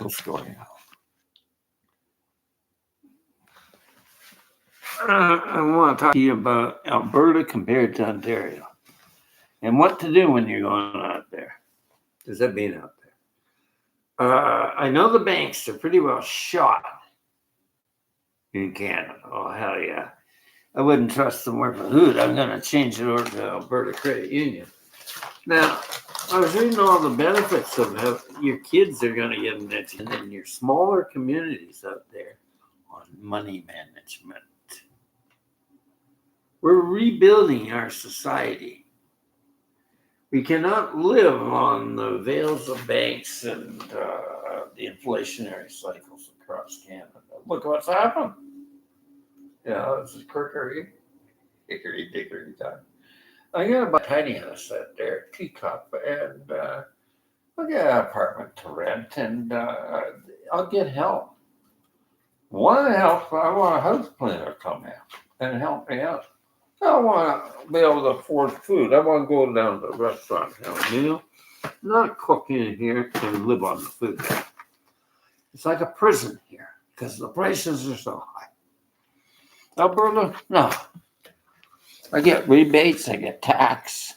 story. I want to talk to you about Alberta compared to Ontario and what to do when you're going out there. Because I've been out there. I know the banks are pretty well shot in Canada. Oh, hell yeah. I wouldn't trust them worth a hoot. I'm going to change it over to Alberta Credit Union. Now, I was reading all the benefits of how your kids are going to get an education in your smaller communities out there on money management. We're rebuilding our society. We cannot live on the veils of banks and the inflationary cycles across Canada. Look what's happened. Yeah, this is hickory dickory time. I got a tiny house out there, teacup, and I'll get an apartment to rent, and I'll get help. Want to help? I want a house planner to come out and help me out. I want to be able to afford food. I want to go down to the restaurant and have a meal, not cook in here and live on the food. It's like a prison here because the prices are so high. Alberta, no. I get rebates, I get tax.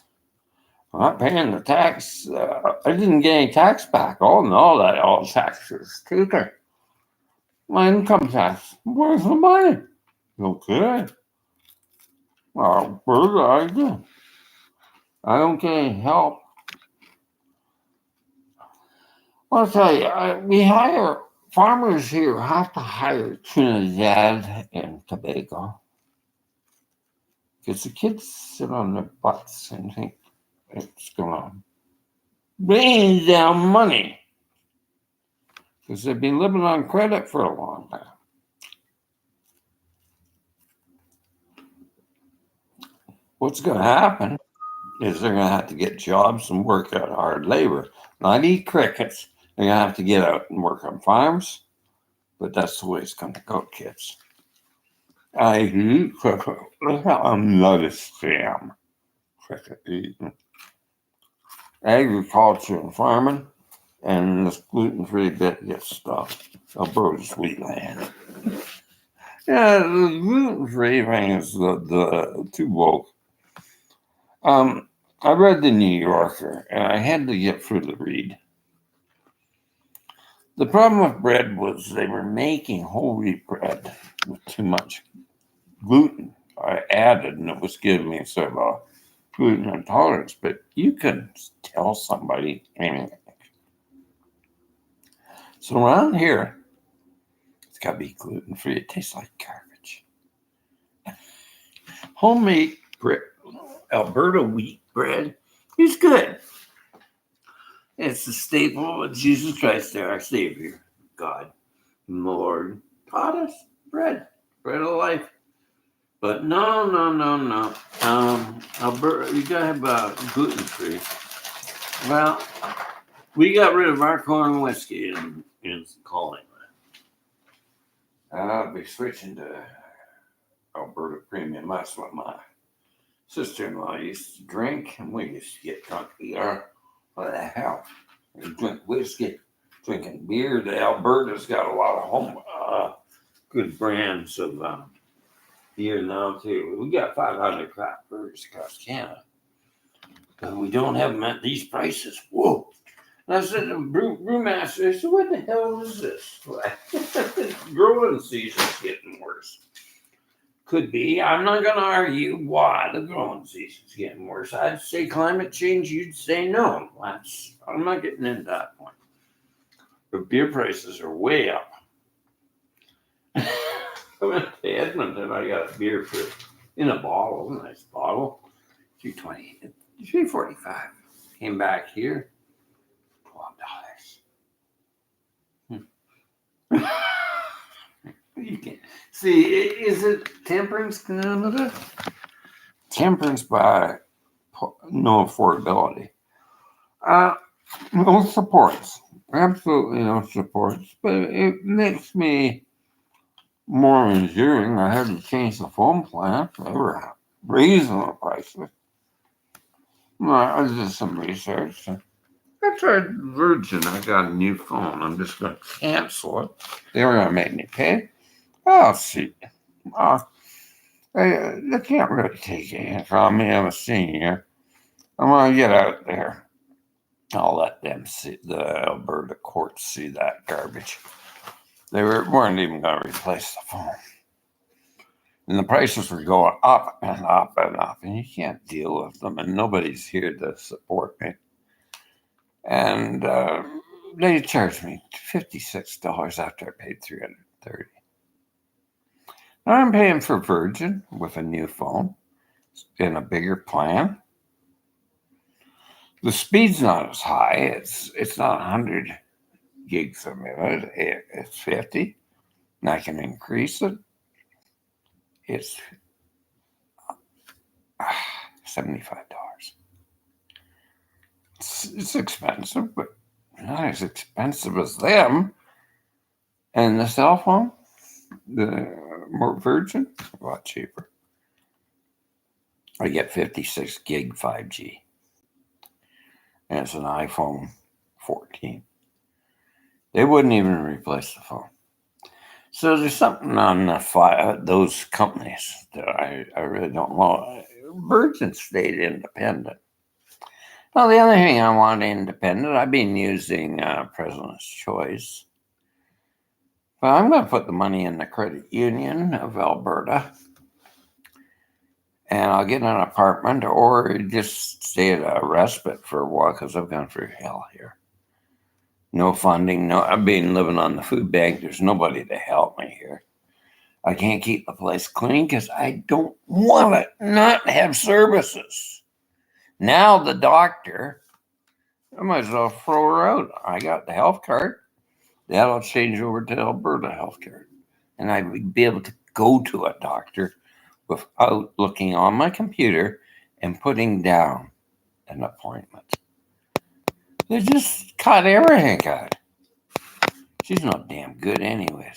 I'm not paying the tax. I didn't get any tax back. Oh, no, that all taxes taken. My income tax. Where's the money? Okay. Well, what do I do? I don't get any help. I'll tell you, we hire farmers here have to hire Trinidad and Tobago because the kids sit on their butts and think it's going to rain down money because they've been living on credit for a long time. What's going to happen is they're going to have to get jobs and work out hard labor, not eat crickets. They're going to have to get out and work on farms, but that's the way it's going to go, kids. I eat cricket. I'm not a scam. Cricket eating. Agriculture and farming, and this gluten-free bit gets stuffed. Alberta's wheatland. Yeah, the gluten-free thing is the too woke. I read the New Yorker, and I had to get through the read. The problem with bread was they were making whole wheat bread with too much gluten added, and it was giving me sort of a gluten intolerance. But you can tell somebody anything. So around here, it's got to be gluten-free. It tastes like garbage. Homemade bread, Alberta wheat bread is good. It's the staple of Jesus Christ, our Savior, God, Lord, taught us bread of life. But no. Alberta, you gotta have gluten-free. Well, we got rid of our corn whiskey in Collingwood. I'll be switching to Alberta Premium. That's what my sister-in-law used to drink, and we used to get drunk here. What the hell? You drink whiskey, drinking beer. The Alberta's got a lot of home good brands of beer now too. We got 500 craft breweries across Canada, but we don't have them at these prices. Whoa! And I said to the brewmaster, I said, "What the hell is this? Growing season's getting worse." Could be. I'm not going to argue why the growing season's getting worse. I'd say climate change. You'd say no. I'm not getting into that point. But beer prices are way up. I went to Edmonton. I got a beer in a bottle, a nice bottle, $3.20, $3.45. Came back here, $12. You can't see. Is it temperance, Canada? Temperance by no affordability. No supports. Absolutely no supports. But it makes me more enduring. I had to change the phone plan. They were raising the prices. I did some research. I tried Virgin. I got a new phone. I'm just going to cancel it. They were going to make me pay. I'll see. They can't really take it from me. I'm a senior. I'm going to get out there. I'll let them see, the Alberta courts see that garbage. They weren't even going to replace the phone. And the prices were going up and up and up, and you can't deal with them, and nobody's here to support me. And they charged me $56 after I paid $330. Now I'm paying for Virgin with a new phone in a bigger plan. The speed's not as high. It's not 100 gigs a minute. It's 50, and I can increase it. It's $75. It's expensive, but not as expensive as them. And the cell phone, the more Virgin, a lot cheaper. I get 56 gig 5G. And it's an iPhone 14. They wouldn't even replace the phone. So there's something on those companies that I really don't know. Virgin stayed independent. Now, the other thing I want independent, I've been using President's Choice. But I'm going to put the money in the Credit Union of Alberta. And I'll get an apartment or just stay at a respite for a while because I've gone through hell here. No funding. I've been living on the food bank. There's nobody to help me here. I can't keep the place clean because I don't want to not have services. Now the doctor, I might as well throw her out. I got the health card. That'll change over to Alberta health card. And I would be able to go to a doctor without looking on my computer and putting down an appointment. They just cut everything out. She's not damn good anyways.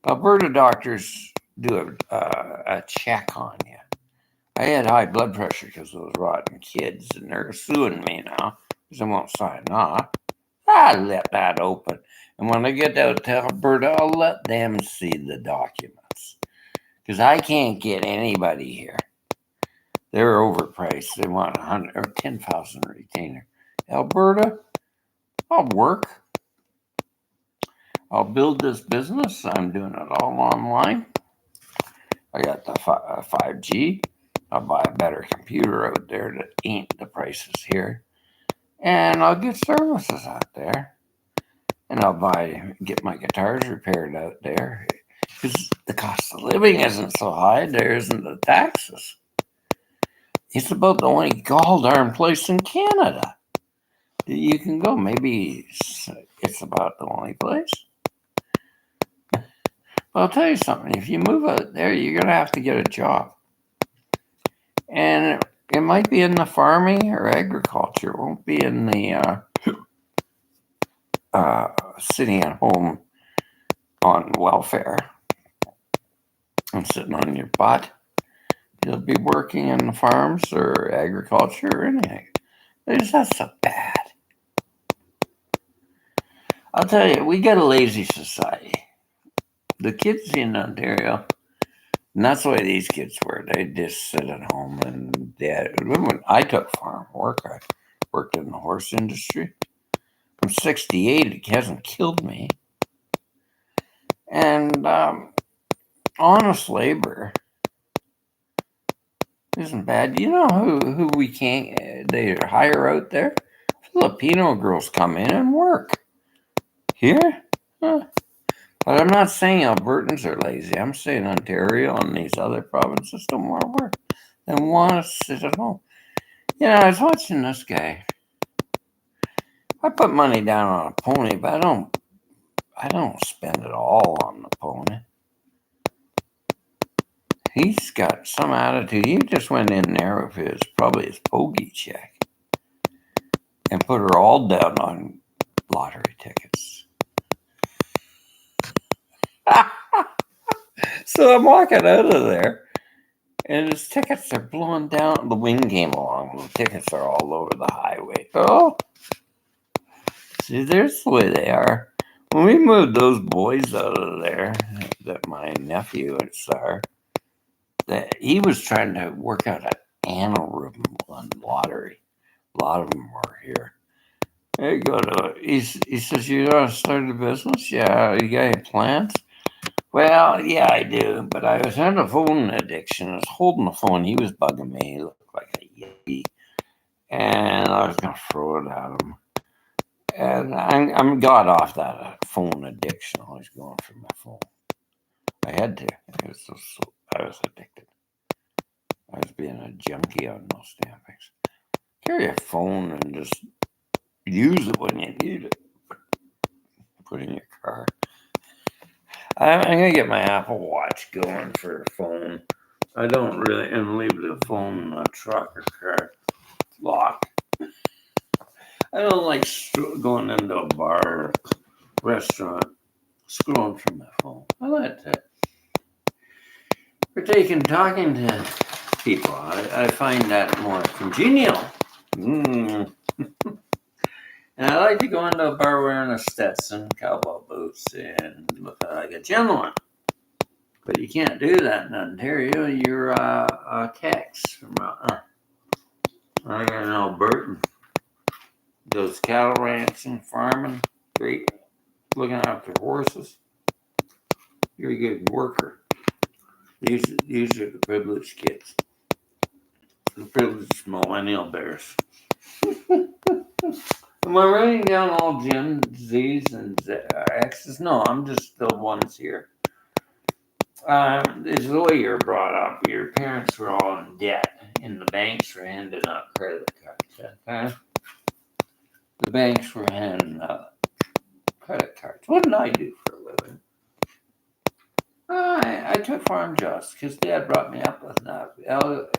Alberta doctors do a check on you. I had high blood pressure because of those rotten kids, and they're suing me now because I won't sign off. I let that open. And when I get out to Alberta, I'll let them see the documents. Because I can't get anybody here. They're overpriced. They want 100 or 10,000 retainer. Alberta, I'll work. I'll build this business. I'm doing it all online. I got the 5G. I'll buy a better computer out there that ain't the prices here. And I'll get services out there. And I'll get my guitars repaired out there. Because the cost of living isn't so high. There isn't the taxes. It's about the only gall-darn place in Canada that you can go. Maybe it's about the only place. But I'll tell you something. If you move out there, you're going to have to get a job. And it might be in the farming or agriculture. It won't be in the sitting at home on welfare and sitting on your butt. You'll be working in the farms or agriculture or anything. It's not so bad. I'll tell you, we got a lazy society. The kids in Ontario, and that's the way these kids were. They just sit at home and when I took farm work, I worked in the horse industry. I'm 68. It hasn't killed me. And honest labor isn't bad. You know who we can't, they hire out there? Filipino girls come in and work. Here? Huh. But I'm not saying Albertans are lazy. I'm saying Ontario and these other provinces don't want to work. They want to sit at home. You know, I was watching this guy. I put money down on a pony, but I don't spend it all on the pony. He's got some attitude. He just went in there with probably his bogey check and put her all down on lottery tickets. So I'm walking out of there, and his tickets are blowing down. The wind came along. The tickets are all over the highway. Oh, See, there's the way they are. When we moved those boys out of there, that my nephew and Sar, that he was trying to work out an anaerobic on lottery. A lot of them were here. There you go. He says, you want to start a business? Yeah. You got any plans? Well, yeah, I do. But I was having a phone addiction. I was holding the phone. He was bugging me. He looked like a yippie. And I was going to throw it at him. And I'm got off that phone addiction. I was going for my phone. I had to. I was addicted. I was being a junkie on those damn things. Carry a phone and just use it when you need it. Put it in your car. I'm going to get my Apple Watch going for a phone. I don't really, and leave the phone in a truck or car locked. I don't like going into a bar or restaurant, scrolling from my phone. I like that. For talking to people, I find that more congenial. And I like to go into a bar wearing a Stetson, cowboy boots, and look like a gentleman. But you can't do that in Ontario. You're a Tex from I got an Alberta. Does cattle ranching, farming, great, looking after horses. You're a good worker. These are the privileged kids. The privileged millennial bears. Am I writing down all Gen Zs and Xs? No, I'm just the ones here. It's the way you're brought up. Your parents were all in debt, and the banks were handing out credit cards. Okay? The banks were handing out credit cards. What did I do for a living? I took farm jobs because Dad brought me up with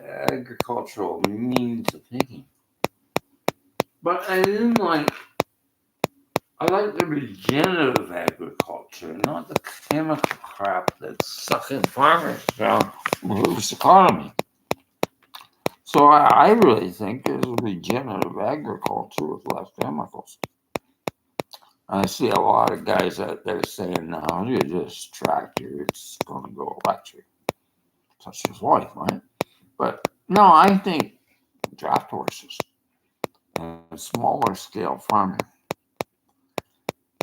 agricultural means of thinking. But I didn't like. I like the regenerative agriculture, not the chemical crap that's sucking farmers down, moves the economy. So I really think there's regenerative agriculture with less chemicals. I see a lot of guys out there saying, no, you just tractor, it's going to go electric. Such as life, right? But no, I think draft horses and smaller scale farming.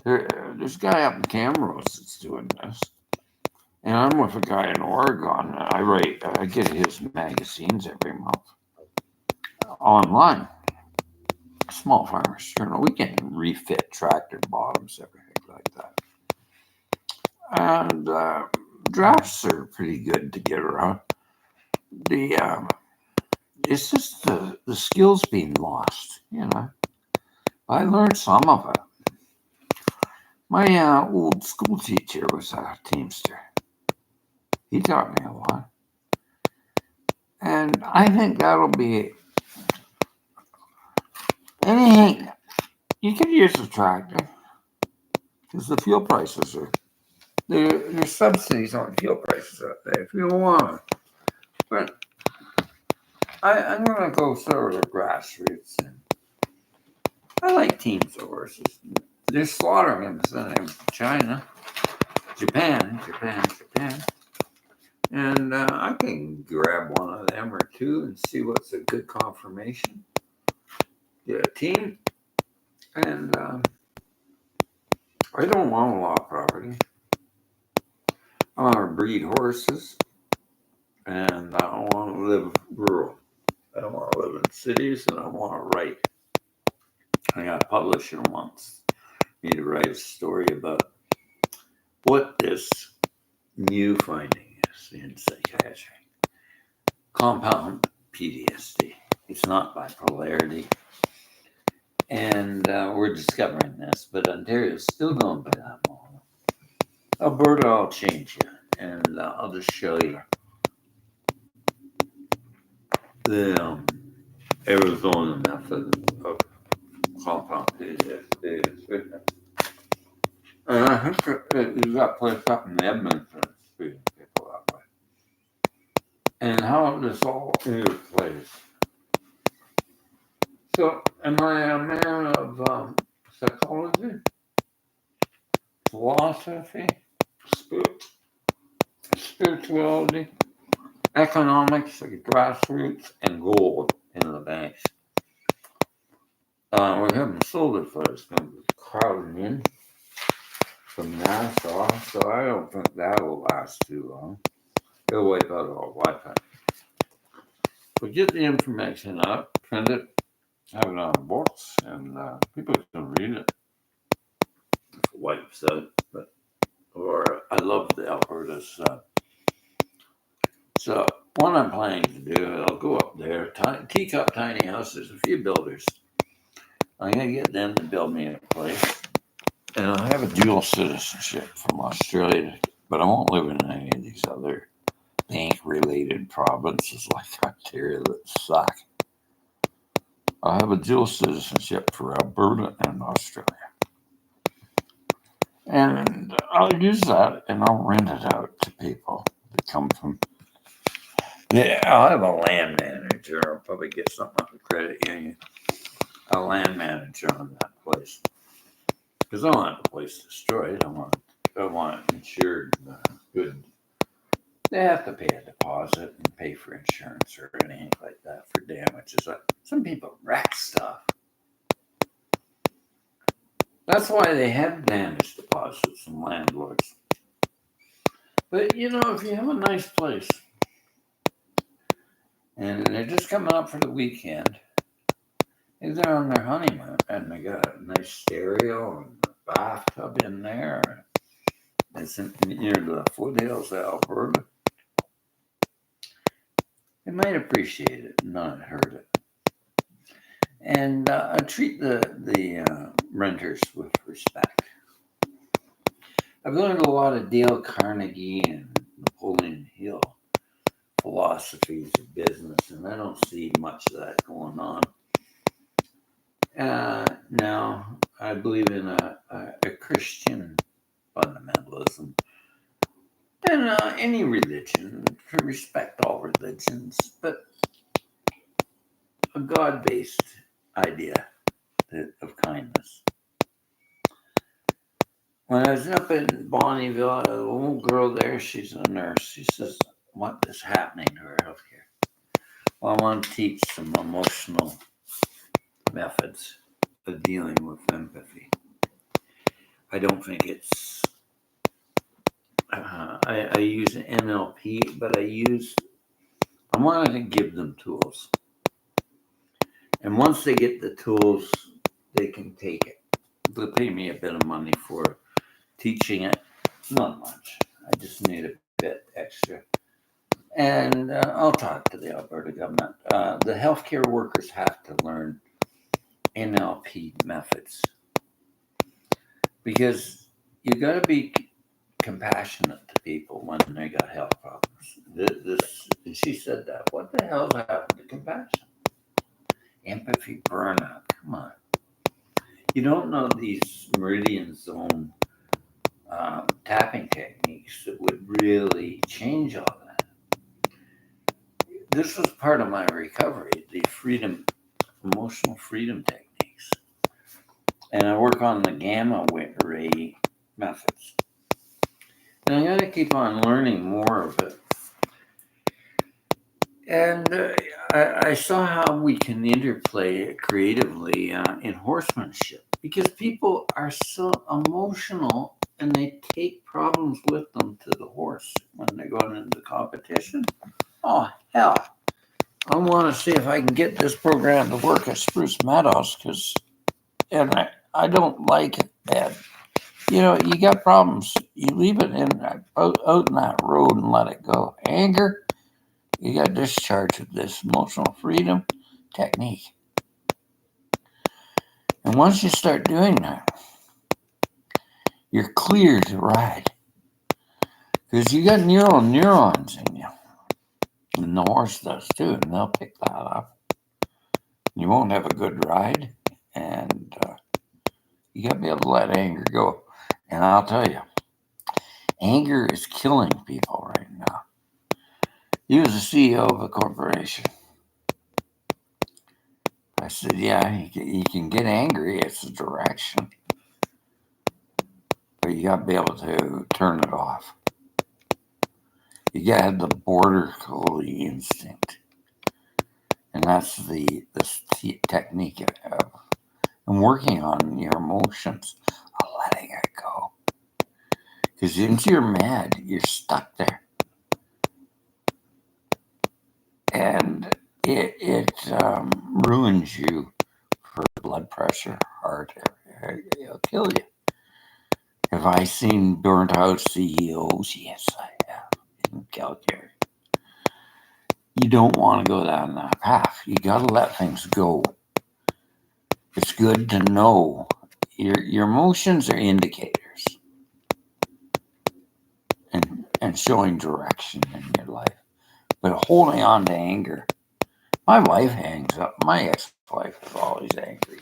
There's a guy up in Camrose that's doing this. And I'm with a guy in Oregon. I get his magazines every month online. Small Farmers Journal. We can refit tractor bottoms, everything like that. And drafts are pretty good to get around. It's just the skills being lost, you know. I learned some of it. My old school teacher was a teamster. He taught me a lot. And I think that'll be anything. You could use a tractor because the fuel prices are, there's subsidies on fuel prices out there if you want. But I'm going to go sort of grassroots. I like teams of horses. They're slaughtering them in China, Japan. And I can grab one of them or two and see what's a good confirmation. Get a team. And I don't want a lot of property. I want to breed horses. And I don't want to live rural. I don't want to live in cities, and I want to write. I got a publisher wants me to write a story about what this new finding is in psychiatry. Compound PTSD. It's not bipolarity. And we're discovering this, but Ontario's still going by that model. Alberta, I'll change you, and I'll just show you the Arizona method of compound PTSD. And I think you got placed up in Edmonton treating people that way. And how this all interplays. So, am I a man of psychology, philosophy, spirituality, economics, like grassroots, and gold in the banks. We haven't sold it, but it's going to be crowding in from Nassau, so I don't think that will last too long. It'll wipe out all Wi-Fi. But get the information up, print it, have it on books, and people can read it. If it wipes out, or I love the Alberta's. So what I'm planning to do, I'll go up there, teacup tiny houses, a few builders. I'm going to get them to build me a place. And I have a dual citizenship from Australia, but I won't live in any of these other bank-related provinces like Ontario that suck. I have a dual citizenship for Alberta and Australia. And I'll use that and I'll rent it out to people that come from. Yeah, I'll have a land manager. I'll probably get something off the credit union. A land manager on that place. Because I don't want the place destroyed. I want it insured good. They have to pay a deposit and pay for insurance or anything like that for damages. Some people wreck stuff. That's why they have damage deposits and landlords. But, if you have a nice place and they're just coming up for the weekend, if they're on their honeymoon and they got a nice stereo and a bathtub in there, it's near the foothills of Alberta, they might appreciate it and not hurt it. And treat the renters with respect. I've learned a lot of Dale Carnegie and Napoleon Hill philosophies of business, and I don't see much of that going on. Now, I believe in a Christian fundamentalism and any religion, to respect all religions, but a God-based idea of kindness. When I was up in Bonnieville, a little girl there, she's a nurse. She says, what is happening to her healthcare? Well, I want to teach some emotional methods of dealing with empathy. I don't think it's, I use NLP, but I wanted to give them tools. And once they get the tools, they can take it. They'll pay me a bit of money for teaching it. Not much. I just need a bit extra. And I'll talk to the Alberta government. The healthcare workers have to learn NLP methods. Because you got to be compassionate to people when they got health problems. And she said that. What the hell's happened to compassion? Empathy burnout. Come on. You don't know these meridian zone tapping techniques that would really change all that. This was part of my recovery, the emotional freedom techniques. And I work on the gamma ray methods. And I got to keep on learning more of it. And I saw how we can interplay creatively in horsemanship, because people are so emotional and they take problems with them to the horse when they're going into competition. Oh, hell. I want to see if I can get this program to work at Spruce Meadows, and I don't like it bad. You got problems. You leave it out in that road and let it go. Anger, you got to discharge with this emotional freedom technique. And once you start doing that, you're clear to ride. Because you got neurons in you. And the horse does too, and they'll pick that up. You won't have a good ride, and you got to be able to let anger go. And I'll tell you, anger is killing people right now. He was the CEO of a corporation. I said, yeah, you can get angry. It's a direction. But you got to be able to turn it off. You got to have the border collie instinct. And that's this technique of and working on your emotions, of letting it go. Because once you're mad, you're stuck there. And it ruins you for blood pressure, heart, it'll kill you. Have I seen burnt out CEOs? Yes, I have in Calgary. You don't want to go down that path. You got to let things go. It's good to know your emotions are indicators and showing direction in your life. But holding on to anger, my wife hangs up. My ex-wife is always angry,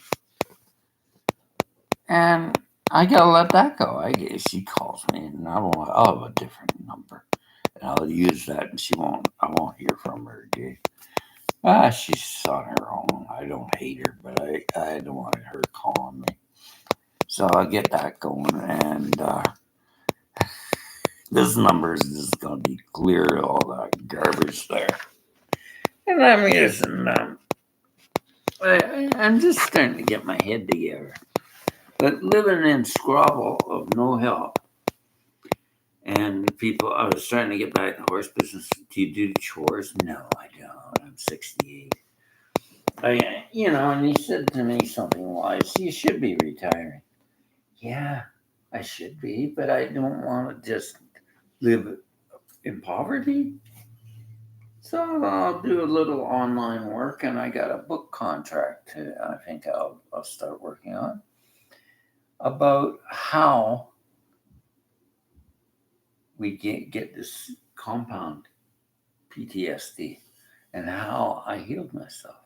and I gotta let that go. I guess she calls me, and I'll have a different number, and I'll use that, and I won't hear from her again. She's on her own. I don't hate her, but I don't want her calling me. So I'll get that going, and this number is just gonna be clear all that garbage there. And I'm using I'm just starting to get my head together. But living in squabble of no help, and people, I was trying to get back in the horse business. Do you do chores? No, I don't. I'm 68. And he said to me something wise. You should be retiring. Yeah, I should be, but I don't want to just live in poverty. So I'll do a little online work, and I got a book contract. I think I'll start working on about how we get this compound PTSD and how I healed myself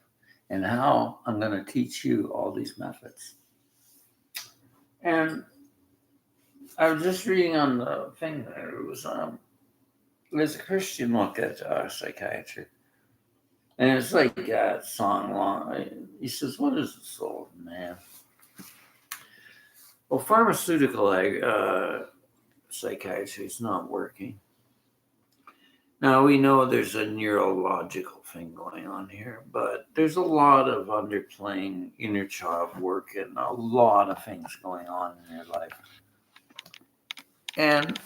and how I'm going to teach you all these methods. And I was just reading on the thing there. There's a Christian look at psychiatry. And it's like that song long. He says, what is the soul of man? Well, pharmaceutical psychiatry is not working. Now, we know there's a neurological thing going on here, but there's a lot of underplaying inner child work and a lot of things going on in your life. And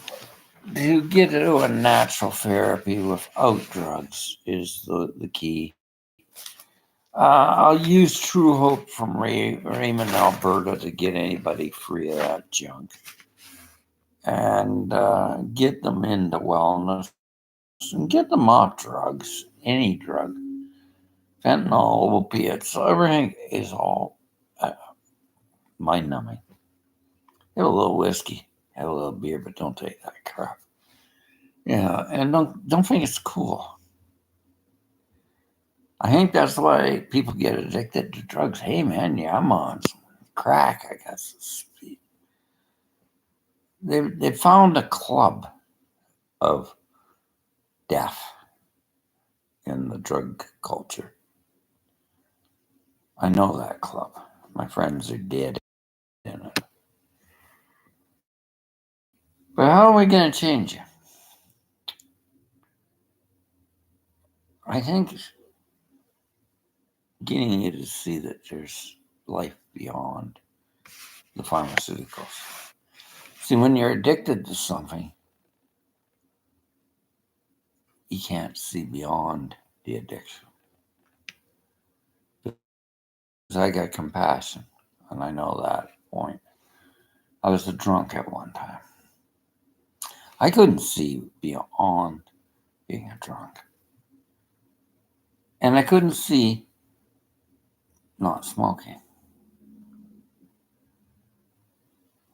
to get to a natural therapy without drugs is the key. I'll use True Hope from Raymond, Alberta to get anybody free of that junk and get them into wellness and get them off drugs, any drug. Fentanyl, opiates, everything is all mind numbing. Have a little whiskey, have a little beer, but don't take that crap. Yeah, and don't think it's cool. I think that's why people get addicted to drugs. Hey man, yeah, I'm on some crack. I got some speed. They found a club of death in the drug culture. I know that club. My friends are dead in it. But how are we going to change it? I think getting you to see that there's life beyond the pharmaceuticals. See, when you're addicted to something, you can't see beyond the addiction. Because I got compassion, and I know that point. I was a drunk at one time. I couldn't see beyond being a drunk. And I couldn't see not smoking.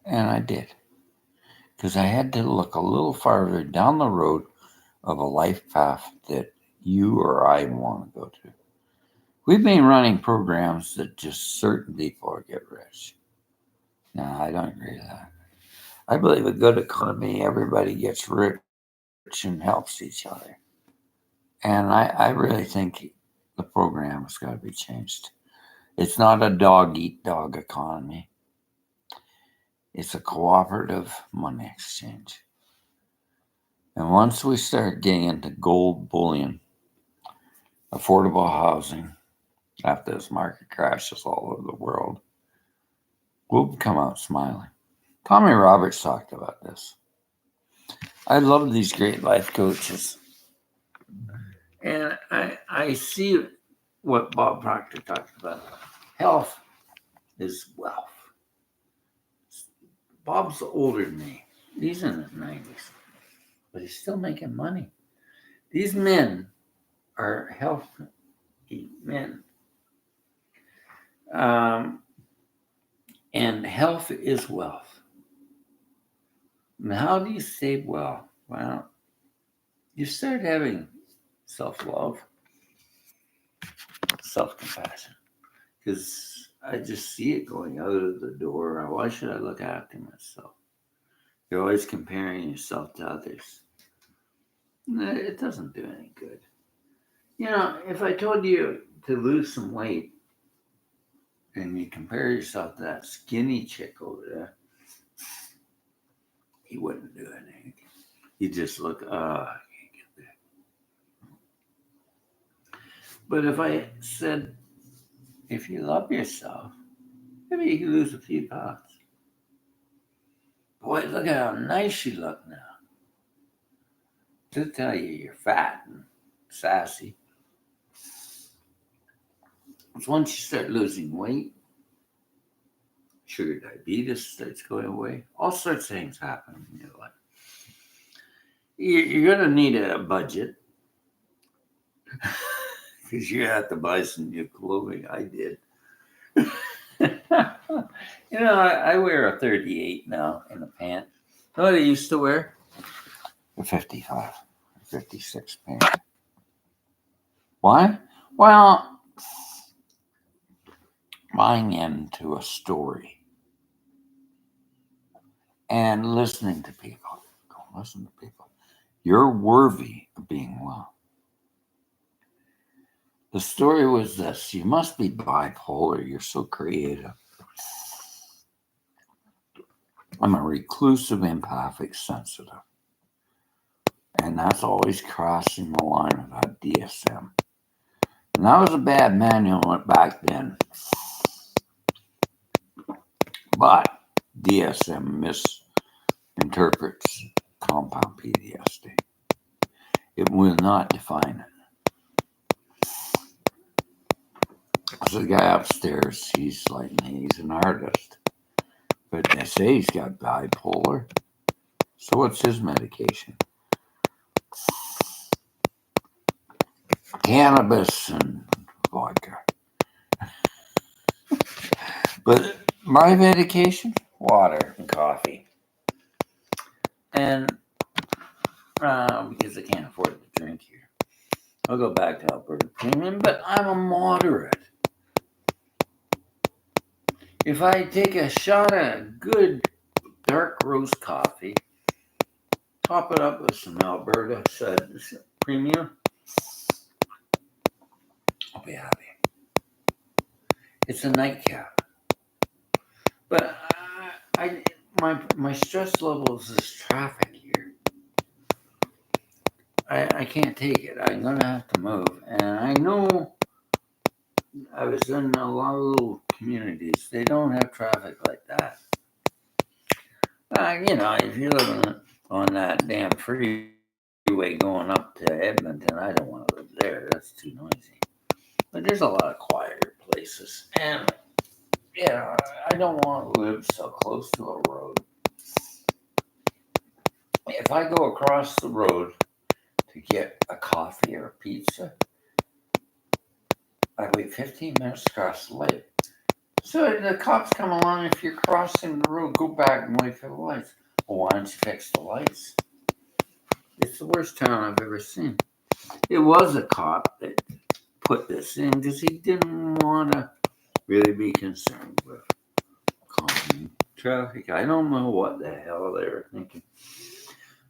And I did. Because I had to look a little farther down the road of a life path that you or I want to go to. We've been running programs that just certain people get rich. No, I don't agree with that. I believe a good economy, everybody gets rich and helps each other. And I really think the program has got to be changed. It's not a dog-eat-dog economy. It's a cooperative money exchange. And once we start getting into gold bullion, affordable housing, after this market crashes all over the world, we'll come out smiling. Tommy Roberts talked about this. I love these great life coaches. And I see what Bob Proctor talked about. Health is wealth. Bob's older than me. He's in his 90s, but he's still making money. These men are healthy men. And health is wealth. And how do you stay well? Well, you start having self-love, self-compassion. Because I just see it going out of the door. Why should I look after myself? You're always comparing yourself to others. It doesn't do any good. You know, if I told you to lose some weight and you compare yourself to that skinny chick over there, you wouldn't do anything. You just look, I can't get there. But if I said, if you love yourself, maybe you can lose a few pounds. Boy, look at how nice you look now. To tell you you're fat and sassy. It's once you start losing weight, sugar diabetes starts going away. All sorts of things happen in your life. You're going to need a budget because you have to buy some new clothing. I did. You know, I wear a 38 now in a pant. You know what I used to wear? A 55, 56 pant. Why? Well, buying into a story and listening to people. Go listen to people. You're worthy of being well. The story was this: you must be bipolar. You're so creative. I'm a reclusive, empathic, sensitive. And that's always crossing the line of that DSM. And that was a bad manual back then. But DSM misinterprets compound PTSD. It will not define it. So the guy upstairs, he's an artist. But they say he's got bipolar. So what's his medication? Cannabis and vodka. But my medication? Water and coffee. And because I can't afford to drink here, I'll go back to Alberta Premium, but I'm a moderate. If I take a shot of good dark roast coffee, top it up with some Alberta Premium, I'll be happy. It's a nightcap. But my stress levels is traffic here. I can't take it. I'm going to have to move. And I know I was in a lot of little communities. They don't have traffic like that. You know, if you're living on that damn freeway going up to Edmonton, I don't want to live there. That's too noisy. But there's a lot of quieter places. And, you know, I don't want to live so close to a road. If I go across the road to get a coffee or a pizza, I wait 15 minutes to cross the lake. So the cops come along. If you're crossing the road, go back and wait for the lights. Well, why don't you fix the lights? It's the worst town I've ever seen. It was a cop that put this in because he didn't want to really be concerned with calming traffic. I don't know what the hell they were thinking.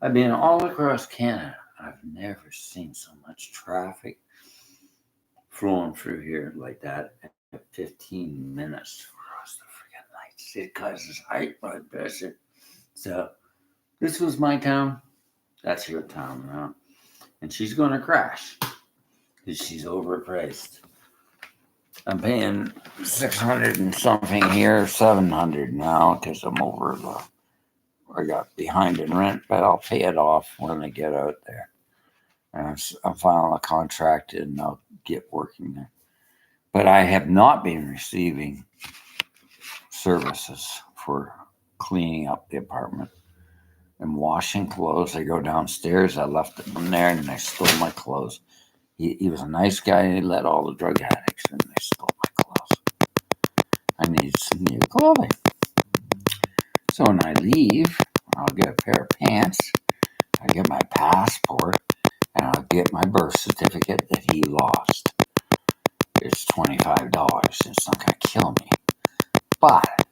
I've been all across Canada. I've never seen so much traffic flowing through here like that. 15 minutes across the freaking lights. It causes high blood pressure. So this was my town. That's your town now. And she's going to crash because she's overpriced. I'm paying 600 and something here, 700 now because I'm over I got behind in rent, but I'll pay it off when I get out there. And I'm filing a contract and I'll get working there. But I have not been receiving services for cleaning up the apartment and washing clothes. I go downstairs. I left it in there and they stole my clothes. He was a nice guy. And he let all the drug addicts in. They stole my clothes. I need some new clothing. So when I leave, I'll get a pair of pants. I'll get my passport. And I'll get my birth certificate that he lost. It's $25. It's not going to kill me. But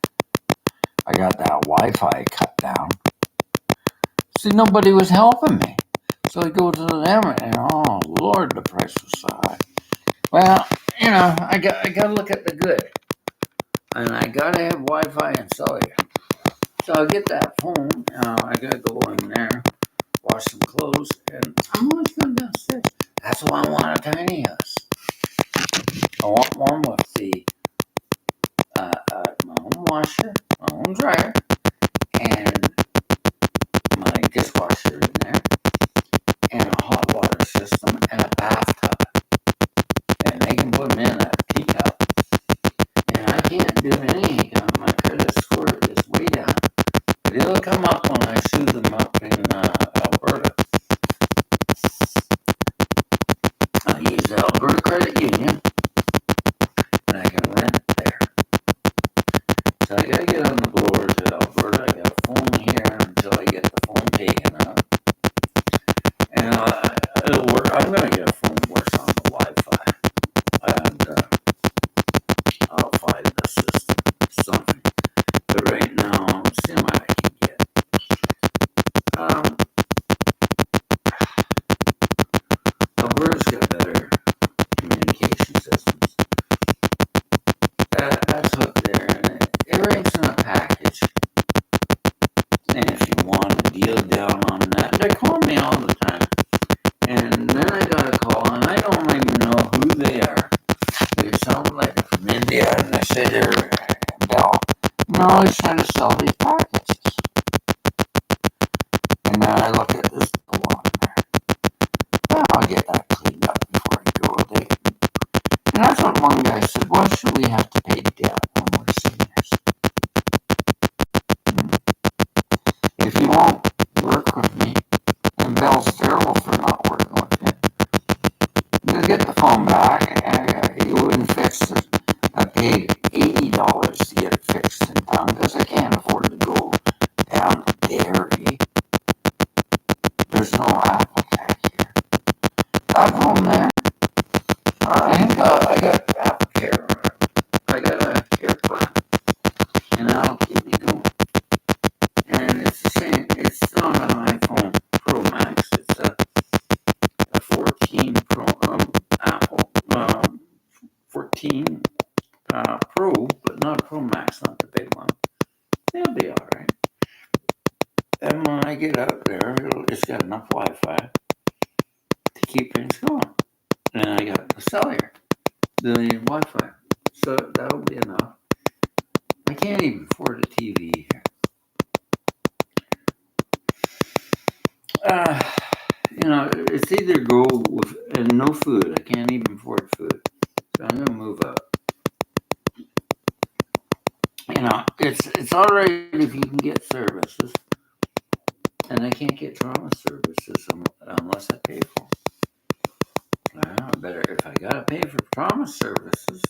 I got that Wi-Fi cut down. See, nobody was helping me. So I go to them and, oh, Lord, the price was so high. Well, I got to look at the good. And I got to have Wi-Fi and cellular. So I get that phone. I got to go in there, wash some clothes, and I'm always going downstairs. That's why I want a tiny house. I want one with the my own washer, my own dryer, and my dishwasher in there, and a hot water system, and a bathtub. And they can put them in a teacup. And I can't do anything. My credit score is way down. But it'll come up when I sue them up in Alberta. I use the Alberta Credit Union, and I can rent there. So I gotta get on the blower to Alberta. I got a phone here until I get the phone taken up. And it'll work. I'm gonna get a phone that works on the Wi-Fi. And I'll find the system, something. But right now, I'm seeing what I can get. Alberta's got better communication systems. That's hooked there, and everything's in a package. And if you want a deal down on that, they call me all the time. And then I got a call, and I don't even know who they are. They sound like from India, and they say they're Bell. No, he's trying to sell these packages. And then I look at this bill on there. Well, I'll get that cleaned up before I go. And that's what one guy said. Why should we have to pay debt when we're seniors? If you won't work with me, and Bell's terrible for not working with me, you get the phone back, and you wouldn't fix it. I paid $80 to get it fixed in town because I can't afford to go down to Derry. There's no Applejack here. That phone there, I got Apple Care. I got a care plan, and that'll keep me going. And it's the same. It's not an iPhone Pro Max. It's a 14 Pro Apple 14 Pro, but not Pro Max, not the big one. They'll be all right. And when I get out there, it's got enough Wi-Fi to keep things going. And I got the cellular, the Wi-Fi, so that'll be enough. I can't even afford a TV here. It's either go with and no food. I can't even afford food, so I'm gonna move up. It's all right if you can get services, and I can't get trauma services unless I pay for them. Well, better if I gotta pay for trauma services,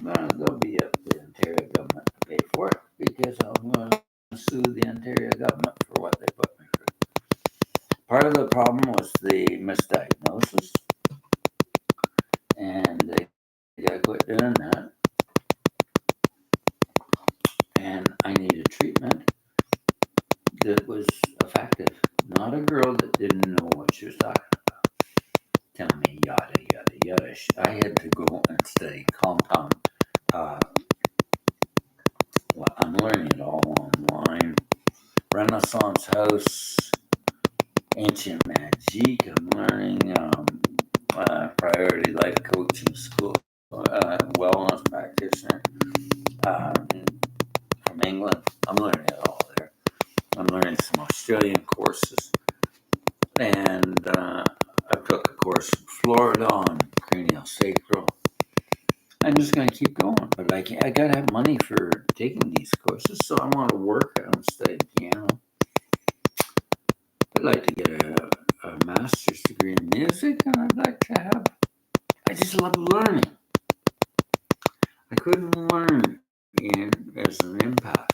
they'll be up to the Ontario government to pay for it because I'm going to sue the Ontario government for what they put me through. Part of the problem was the misdiagnosis, and they got to quit doing that. And I needed treatment that was effective, not a girl that didn't know what she was talking about. Tell me yada, yada, I had to go and study compound. Uh, well, I'm learning it all online. Renaissance House, Ancient Magic. I'm learning Priority Life Coaching School, Wellness Practitioner from England. I'm learning it all there. I'm learning some Australian courses, and I took a course in Florida on cranial sacral. I'm just going to keep going, but I got to have money for taking these courses, so I want to work. I want to study piano. I'd like to get a master's degree in music, and I'd like to have. I just love learning. I couldn't learn as an empath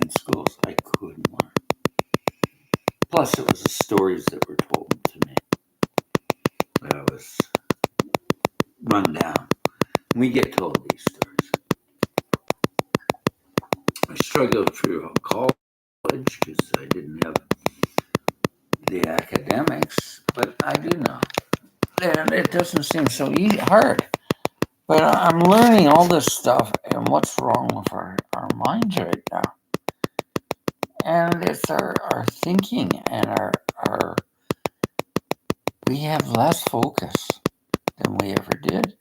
in schools. I couldn't learn. Plus, it was the stories that were told to me that I was run down. We get told these stories. I struggled through college because I didn't have the academics, but I do know. And it doesn't seem so hard. But I'm learning all this stuff and what's wrong with our minds right now. And it's our thinking and our we have less focus than we ever did.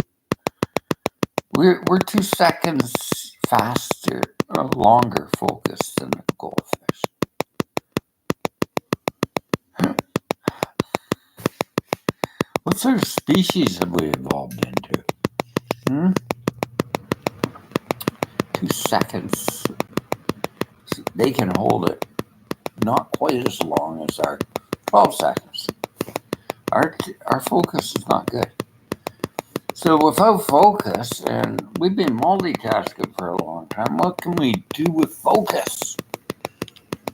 We're 2 seconds faster or longer focused than a goldfish. What sort of species have we evolved into? 2 seconds. They can hold it not quite as long as our 12 seconds. Our focus is not good. So without focus, and we've been multitasking for a long time, what can we do with focus?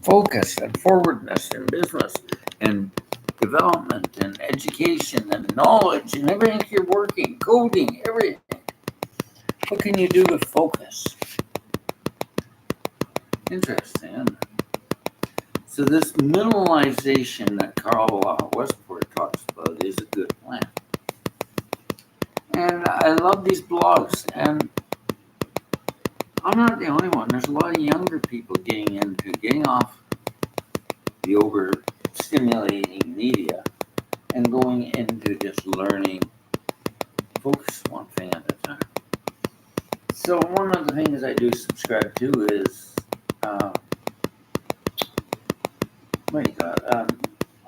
Focus and forwardness in business and development and education and knowledge and everything you're working, coding, everything. What can you do with focus? Interesting, isn't it? So this mineralization that Carl Westport talks about is a good plan. And I love these blogs, and I'm not the only one. There's a lot of younger people getting off the overstimulating media and going into just learning, focus one thing at a time. So one of the things I do subscribe to is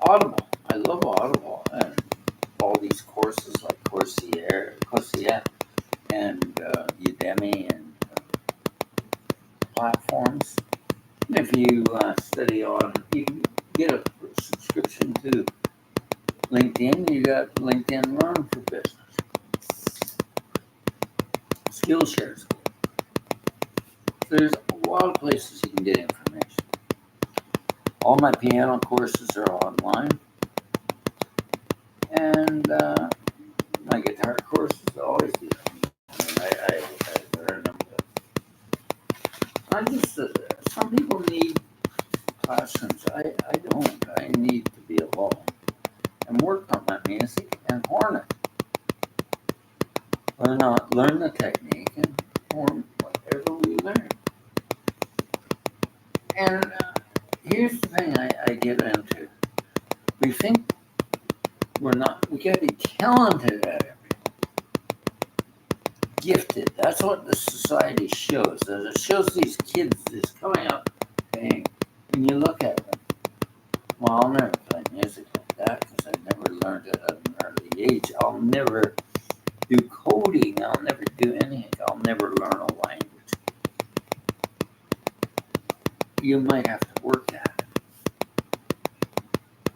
Audible. I love Audible and all these courses like Coursera and Udemy and platforms. And if you study on, you can get a subscription to LinkedIn. You got LinkedIn Learn for Business, Skillshare. There's a lot of places you can get information. All my piano courses are online, and my guitar courses always do. I learn them. Some people need classrooms. I don't. I need to be alone and work on my music and horn it. Learn the technique and horn whatever we learn. And here's the thing I get into. We think we gotta be talented at everything. Gifted. That's what the society shows. It shows these kids that's coming up saying, when you look at them, well, I'll never play music like that because I never learned it at an early age. I'll never do coding. I'll never do anything. I'll never learn a language. You might have to work at it.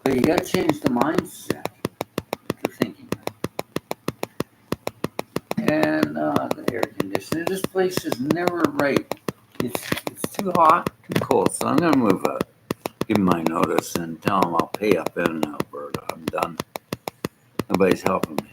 But you got to change the mindset to thinking. And the air conditioner. This place is never right. It's too hot, too cold. So I'm going to move up, give them my notice, and tell them I'll pay up in Alberta. I'm done. Nobody's helping me.